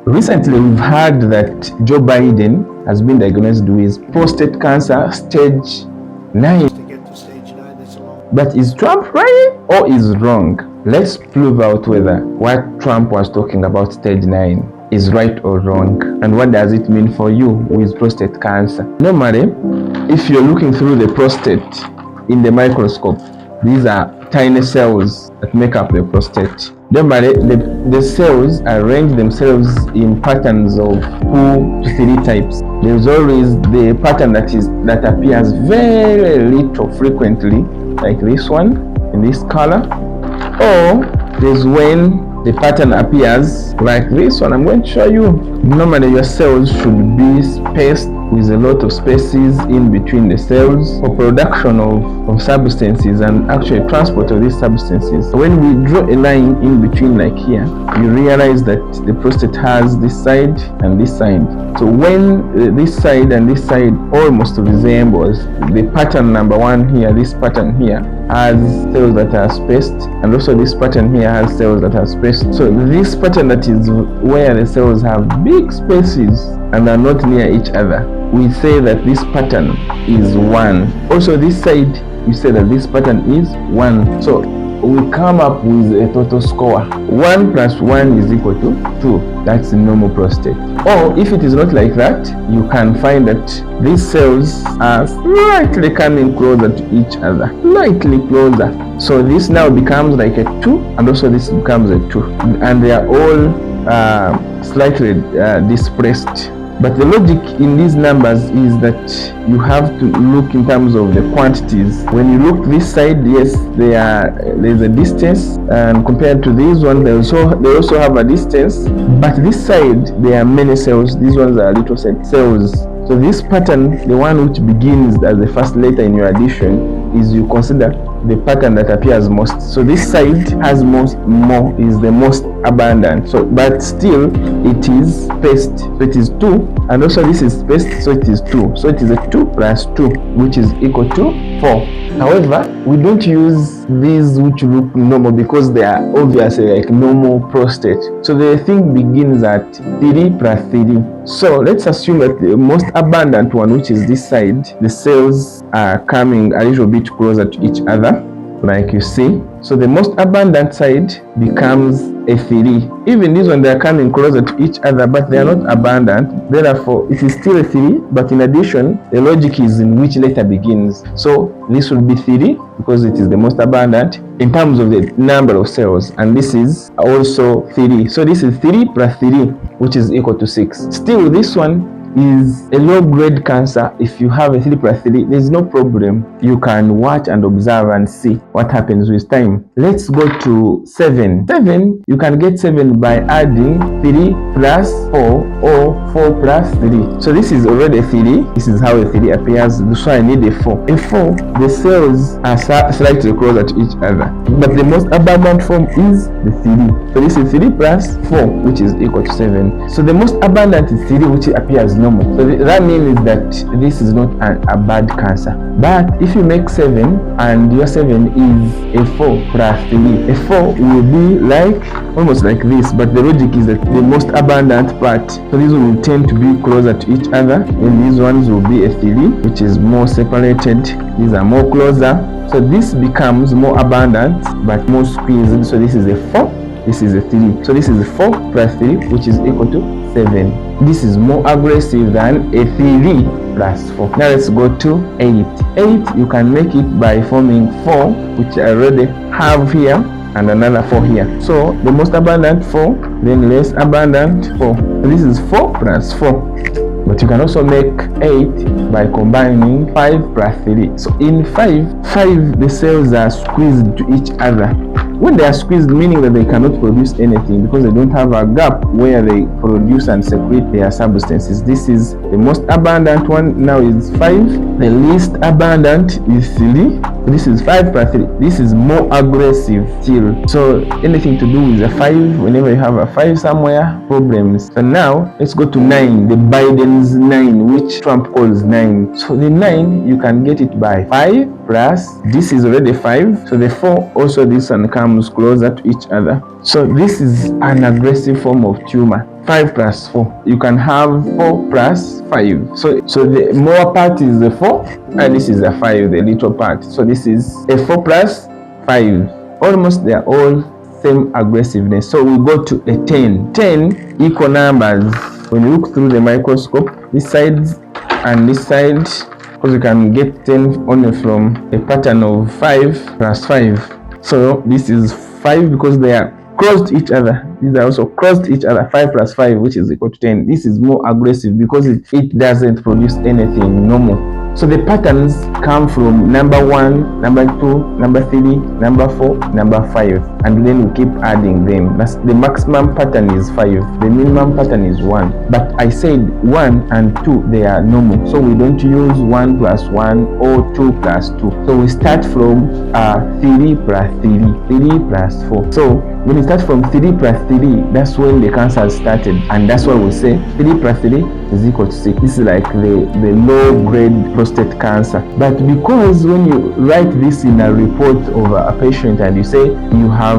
Recently, we've heard that Joe Biden has been diagnosed with prostate cancer stage 9. But is Trump right or is wrong? Let's prove out whether what Trump was talking about stage 9 is right or wrong, and what does it mean for you with prostate cancer. Normally, if you're looking through the prostate in the microscope, these are tiny cells that make up the prostate. Normally, the cells arrange themselves in patterns of 2 to 3 types. There's always the pattern that appears very little frequently, like this one in this color, or there's when the pattern appears like this one. I'm going to show you. Normally, your cells should be spaced with a lot of spaces in between the cells for production of substances and actually transport of these substances. When we draw a line in between like here, you realize that the prostate has this side and this side. So when this side and this side almost resembles, the pattern number 1 here, this pattern here has cells that are spaced, and also this pattern here has cells that are spaced. So this pattern that is where the cells have big spaces and are not near each other, we say that this pattern is 1. Also this side, we say that this pattern is 1. So we come up with a total score. 1 plus 1 is equal to 2. That's the normal prostate. Or if it is not like that, you can find that these cells are slightly coming closer to each other, slightly closer. So this now becomes like a 2, and also this becomes a 2, and they are all slightly displaced. But the logic in these numbers is that you have to look in terms of the quantities. When you look this side, yes, there's a distance, and compared to these ones, they also have a distance. But this side, there are many cells. These ones are little cells. So this pattern, the one which begins as the first letter in your addition, is you consider the pattern that appears most. So this side has more is the most abundant. So but still it is spaced. So it is 2, and also this is spaced, so it is 2. So it is a 2 plus 2, which is equal to 4. However, we don't use these which look normal because they are obviously like normal prostate. So the thing begins at 3 plus 3. So let's assume that the most abundant one, which is this side, the cells are coming a little bit closer to each other, like you see. So the most abundant side becomes a 3. Even these ones, they are coming closer to each other, but they are not abundant. Therefore, it is still a 3, but in addition, the logic is in which letter begins. So this will be 3 because it is the most abundant in terms of the number of cells, and this is also 3. So this is 3 plus 3, which is equal to 6. Still, this one is a low-grade cancer. If you have a 3 plus 3, there's no problem. You can watch and observe and see what happens with time. Let's go to 7. 7, you can get 7 by adding 3 plus 4 or 4 plus 3. So this is already a 3. This is how a 3 appears. So I need a 4. A 4, the cells are slightly closer to each other, but the most abundant form is the 3. So this is 3 plus 4, which is equal to 7. So the most abundant is 3, which appears normal. So that means that this is not a bad cancer. But if you make 7 and your 7 is a 4 plus 3, a 4 will be like almost like this, but the logic is that the most abundant part, so these will tend to be closer to each other, and these ones will be a 3, which is more separated. These are more closer. So this becomes more abundant but more squeezed. So this is a 4, this is a 3. So this is 4 plus 3, which is equal to 7. This is more aggressive than a 3 plus 4. Now let's go to 8. 8, you can make it by forming 4, which I already have here, and another 4 here. So the most abundant 4, then less abundant 4. So this is 4 plus 4. But you can also make 8 by combining 5 plus 3. So in 5, the cells are squeezed to each other. When they are squeezed, meaning that they cannot produce anything because they don't have a gap where they produce and secrete their substances. This is the most abundant one now is 5. The least abundant is 3. This is 5 plus 3. This is more aggressive still. So anything to do with a 5, whenever you have a 5 somewhere, problems. So now let's go to 9, the Biden's 9, which Trump calls 9. So the 9, you can get it by 5 plus, this is already 5. So the 4, also this one comes closer to each other. So this is an aggressive form of tumor. 5 plus 4. You can have 4 plus 5. So the more part is the 4 and this is the 5, the little part. So this is a 4 plus 5. Almost they are all same aggressiveness. So we go to a 10. 10 equal numbers. When you look through the microscope, this side and this side, because you can get 10 only from a pattern of 5 plus 5. So this is 5 because they are crossed each other. These are also crossed each other. 5 plus 5, which is equal to 10. This is more aggressive because it doesn't produce anything normal. So the patterns come from number 1, number 2, number 3, number 4, number 5, and then we keep adding them. That's the maximum pattern is 5, the minimum pattern is 1. But I said 1 and 2, they are normal, so we don't use 1 plus 1 or 2 plus 2. So we start from 3 plus 3, 3 plus 4. So when you start from 3 plus 3, that's when the cancer started, and that's why we say 3 plus 3 is equal to 6. This is like the low grade prostate cancer. But because when you write this in a report of a patient and you say you have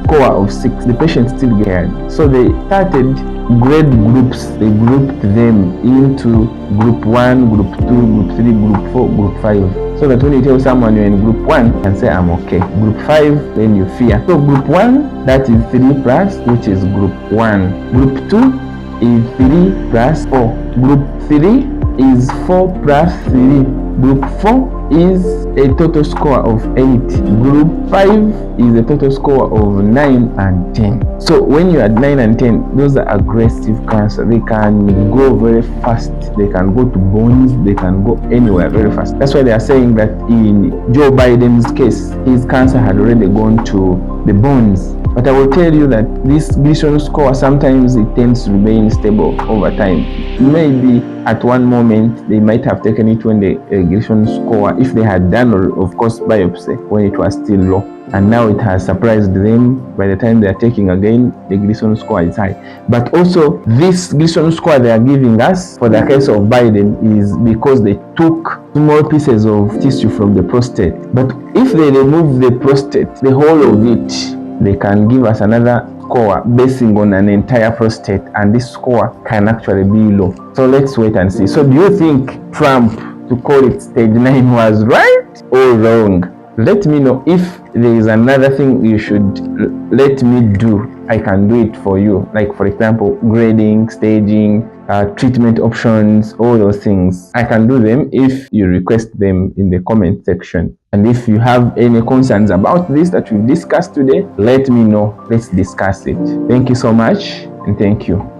score of 6, the patient still gets. So they started grade groups. They grouped them into group 1, group 2, group 3, group 4, group 5. So that when you tell someone you're in group 1, you can say I'm okay. Group 5, then you fear. So group 1, that is 3 plus, which is group 1. Group 2 is 3 plus 4. Group 3 is 4 plus 3. Group 4 is a total score of 8. Group 5 is a total score of 9 and 10. So when you are 9 and 10, those are aggressive cancer. They can go very fast. They can go to bones. They can go anywhere very fast. That's why they are saying that in Joe Biden's case, his cancer had already gone to the bones. But I will tell you that this Gleason score, sometimes it tends to remain stable over time. Maybe at one moment they might have taken it when the Gleason score, if they had done, of course, biopsy when it was still low, and now it has surprised them. By the time they are taking again, the Gleason score is high. But also this Gleason score they are giving us for the case of Biden is because they took small pieces of tissue from the prostate. But if they remove the prostate, the whole of it, they can give us another score basing on an entire prostate, and this score can actually be low. So let's wait and see. So do you think Trump to call it stage 9 was right or wrong? Let me know. If there is another thing you should let me do, I can do it for you. Like for example, grading, staging, treatment options, all those things. I can do them if you request them in the comment section. And if you have any concerns about this that we discussed today, let me know. Let's discuss it. Thank you so much, and thank you.